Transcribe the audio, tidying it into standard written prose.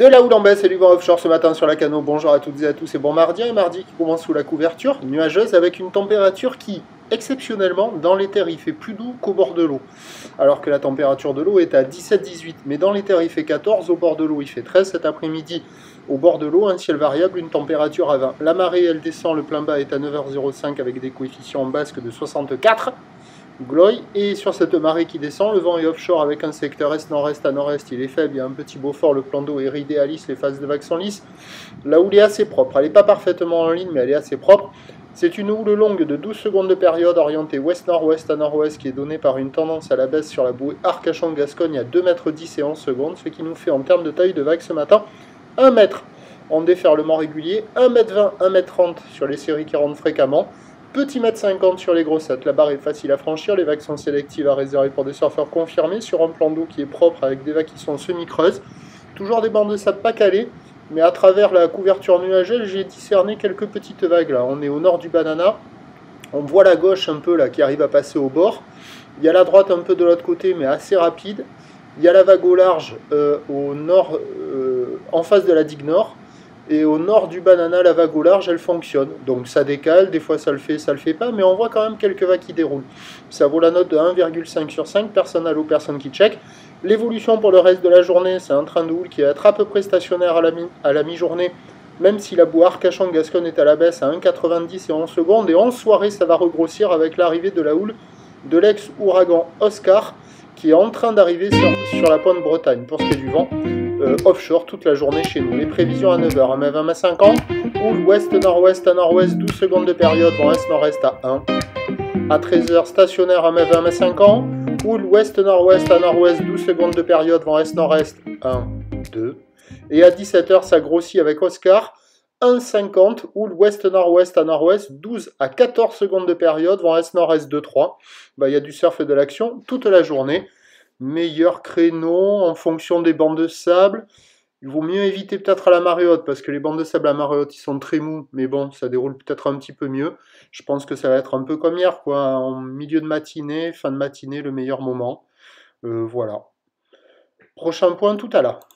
De la houle en baisse et du vent offshore ce matin sur la Cano. Bonjour à toutes et à tous et bon mardi. Un mardi qui commence sous la couverture nuageuse avec une température qui, exceptionnellement, dans les terres, il fait plus doux qu'au bord de l'eau. Alors que la température de l'eau est à 17-18. Mais dans les terres, il fait 14. Au bord de l'eau, il fait 13 cet après-midi. Au bord de l'eau, un ciel variable, une température à 20. La marée, elle descend. Le plein bas est à 9h05 avec des coefficients en basque de 64. Gloy, et sur cette marée qui descend, le vent est offshore avec un secteur est-nord-est à nord-est, il est faible, il y a un petit Beaufort, le plan d'eau est idéaliste, les phases de vagues sont lisses. La houle est assez propre, elle n'est pas parfaitement en ligne, mais elle est assez propre. C'est une houle longue de 12 secondes de période orientée ouest-nord-ouest à nord-ouest qui est donnée par une tendance à la baisse sur la bouée Arcachon-Gascogne à 2,10 m et 11 secondes, ce qui nous fait en termes de taille de vague ce matin 1 mètre en déferlement régulier, 1,20 m, 1,30 m sur les séries qui rentrent fréquemment. Petit mètre 50 sur les grossettes, la barre est facile à franchir, les vagues sont sélectives à réserver pour des surfeurs confirmés sur un plan d'eau qui est propre avec des vagues qui sont semi-creuses. Toujours des bancs de sable pas calés, mais à travers la couverture nuageuse, j'ai discerné quelques petites vagues là. On est au nord du Banana, on voit la gauche un peu là qui arrive à passer au bord. Il y a la droite un peu de l'autre côté, mais assez rapide. Il y a la vague au large au nord, en face de la digue nord. Et au nord du Banana, la vague au large, elle fonctionne. Donc ça décale, des fois ça le fait pas, mais on voit quand même quelques vagues qui déroulent. Ça vaut la note de 1,5 sur 5, personne à l'eau, personne qui check. L'évolution pour le reste de la journée, c'est un train de houle qui va être à peu près stationnaire à la mi-journée, même si la boue Arcachon-Gascogne est à la baisse à 1,90 et 11 secondes. Et en soirée, ça va regrossir avec l'arrivée de la houle de l'ex-ouragan Oscar, qui est en train d'arriver sur la pointe Bretagne. Pour ce qui est du vent, offshore toute la journée chez nous. Les prévisions à 9h, 1 50, houle ouest-nord-ouest à nord-ouest, 12 secondes de période, vent est-nord-est à 1. À 13h, stationnaire à 1 50, houle ouest-nord-ouest à nord-ouest, 12 secondes de période, vent est-nord-est 1, 2. Et à 17h, ça grossit avec Oscar, 1,50, houle ouest-nord-ouest à nord-ouest, 12 à 14 secondes de période, vent est-nord-est 2, 3. Il y a du surf et de l'action toute la journée. Meilleur créneau en fonction des bancs de sable. Il vaut mieux éviter peut-être à la marée haute, parce que les bancs de sable à marée haute, ils sont très mous, mais bon, ça déroule peut-être un petit peu mieux. Je pense que ça va être un peu comme hier, quoi, en milieu de matinée, fin de matinée, le meilleur moment. Voilà. Prochain point tout à l'heure.